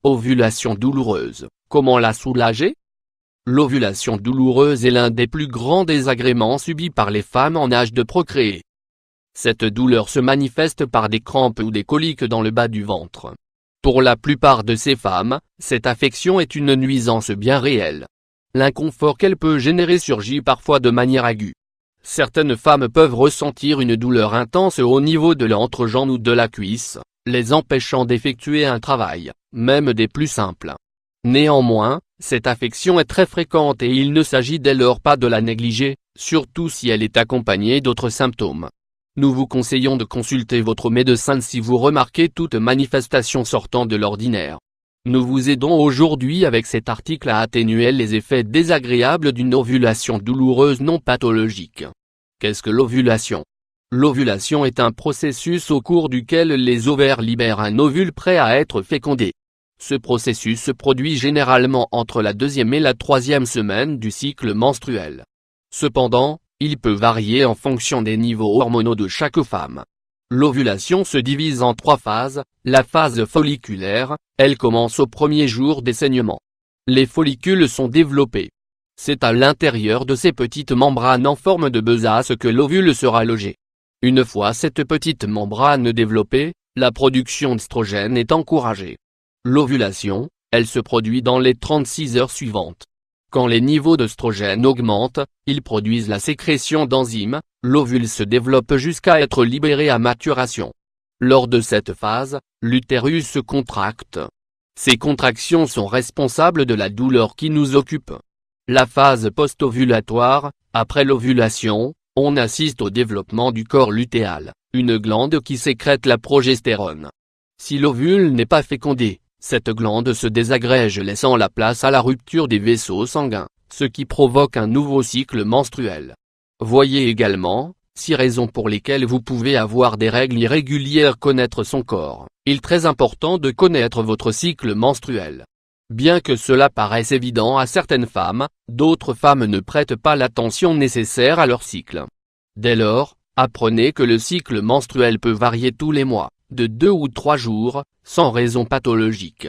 Ovulation douloureuse, comment la soulager? L'ovulation douloureuse est l'un des plus grands désagréments subis par les femmes en âge de procréer. Cette douleur se manifeste par des crampes ou des coliques dans le bas du ventre. Pour la plupart de ces femmes, cette affection est une nuisance bien réelle. L'inconfort qu'elle peut générer surgit parfois de manière aiguë. Certaines femmes peuvent ressentir une douleur intense au niveau de l'entrejambe ou de la cuisse, les empêchant d'effectuer un travail, même des plus simples. Néanmoins, cette affection est très fréquente et il ne s'agit dès lors pas de la négliger, surtout si elle est accompagnée d'autres symptômes. Nous vous conseillons de consulter votre médecin si vous remarquez toute manifestation sortant de l'ordinaire. Nous vous aidons aujourd'hui avec cet article à atténuer les effets désagréables d'une ovulation douloureuse non pathologique. Qu'est-ce que l'ovulation? L'ovulation est un processus au cours duquel les ovaires libèrent un ovule prêt à être fécondé. Ce processus se produit généralement entre la 2e et la 3e semaine du cycle menstruel. Cependant, il peut varier en fonction des niveaux hormonaux de chaque femme. L'ovulation se divise en 3 phases. La phase folliculaire, elle commence au premier jour des saignements. Les follicules sont développés. C'est à l'intérieur de ces petites membranes en forme de besace que l'ovule sera logé. Une fois cette petite membrane développée, la production d'œstrogène est encouragée. L'ovulation, elle se produit dans les 36 heures suivantes. Quand les niveaux d'œstrogène augmentent, ils produisent la sécrétion d'enzymes, l'ovule se développe jusqu'à être libéré à maturation. Lors de cette phase, l'utérus se contracte. Ces contractions sont responsables de la douleur qui nous occupe. La phase post-ovulatoire, après l'ovulation, on assiste au développement du corps lutéal, une glande qui sécrète la progestérone. Si l'ovule n'est pas fécondé, cette glande se désagrège laissant la place à la rupture des vaisseaux sanguins, ce qui provoque un nouveau cycle menstruel. Voyez également, 6 raisons pour lesquelles vous pouvez avoir des règles irrégulières. Connaître son corps. Il est très important de connaître votre cycle menstruel. Bien que cela paraisse évident à certaines femmes, d'autres femmes ne prêtent pas l'attention nécessaire à leur cycle. Dès lors, apprenez que le cycle menstruel peut varier tous les mois, de 2 ou 3 jours, sans raison pathologique.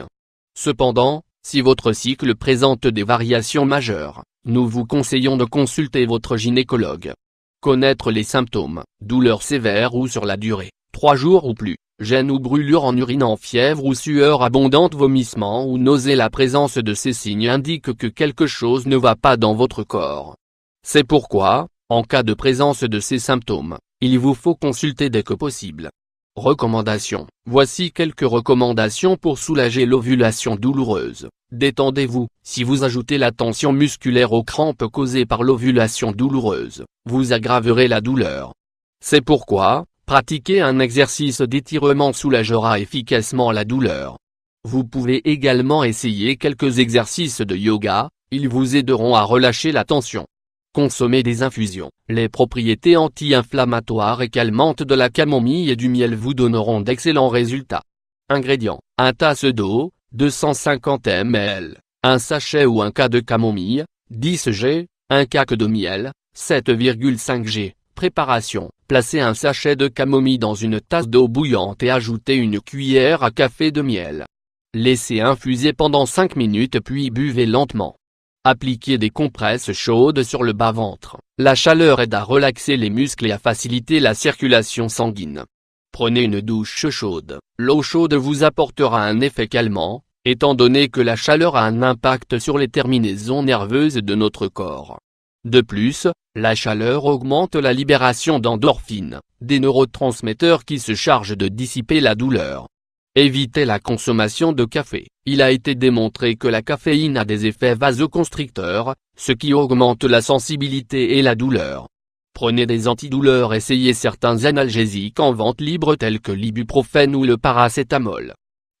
Cependant, si votre cycle présente des variations majeures, nous vous conseillons de consulter votre gynécologue. Connaître les symptômes, douleurs sévères ou sur la durée, 3 jours ou plus, gêne ou brûlure en urinant, fièvre ou sueur abondante, vomissement ou nausée. La présence de ces signes indique que quelque chose ne va pas dans votre corps. C'est pourquoi, en cas de présence de ces symptômes, il vous faut consulter dès que possible. Recommandations. Voici quelques recommandations pour soulager l'ovulation douloureuse. Détendez-vous. Si vous ajoutez la tension musculaire aux crampes causées par l'ovulation douloureuse, vous aggraverez la douleur. C'est pourquoi, pratiquer un exercice d'étirement soulagera efficacement la douleur. Vous pouvez également essayer quelques exercices de yoga, ils vous aideront à relâcher la tension. Consommez des infusions. Les propriétés anti-inflammatoires et calmantes de la camomille et du miel vous donneront d'excellents résultats. Ingrédients. 1 tasse d'eau, 250 ml, un sachet ou un cas de camomille, 10 g, un cac de miel, 7,5 g. Préparation. Placez un sachet de camomille dans une tasse d'eau bouillante et ajoutez une cuillère à café de miel. Laissez infuser pendant 5 minutes puis buvez lentement. Appliquez des compresses chaudes sur le bas-ventre. La chaleur aide à relaxer les muscles et à faciliter la circulation sanguine. Prenez une douche chaude. L'eau chaude vous apportera un effet calmant, étant donné que la chaleur a un impact sur les terminaisons nerveuses de notre corps. De plus, la chaleur augmente la libération d'endorphines, des neurotransmetteurs qui se chargent de dissiper la douleur. Évitez la consommation de café. Il a été démontré que la caféine a des effets vasoconstricteurs, ce qui augmente la sensibilité et la douleur. Prenez des antidouleurs. Essayez certains analgésiques en vente libre tels que l'ibuprofène ou le paracétamol.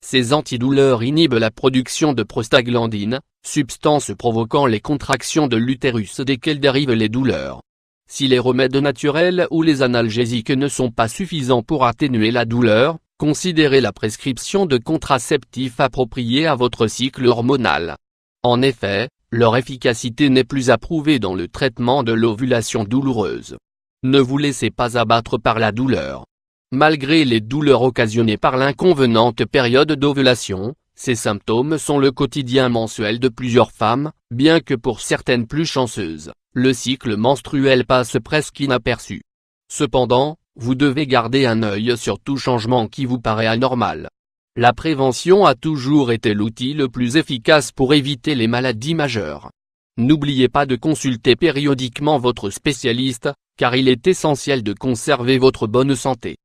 Ces antidouleurs inhibent la production de prostaglandine, substance provoquant les contractions de l'utérus desquelles dérivent les douleurs. Si les remèdes naturels ou les analgésiques ne sont pas suffisants pour atténuer la douleur, considérez la prescription de contraceptifs appropriés à votre cycle hormonal. En effet, leur efficacité n'est plus approuvée dans le traitement de l'ovulation douloureuse. Ne vous laissez pas abattre par la douleur. Malgré les douleurs occasionnées par l'inconvenante période d'ovulation, Ces symptômes sont le quotidien mensuel de plusieurs femmes, bien que pour certaines plus chanceuses, le cycle menstruel passe presque inaperçu. Cependant, vous devez garder un œil sur tout changement qui vous paraît anormal. La prévention a toujours été l'outil le plus efficace pour éviter les maladies majeures. N'oubliez pas de consulter périodiquement votre spécialiste, car il est essentiel de conserver votre bonne santé.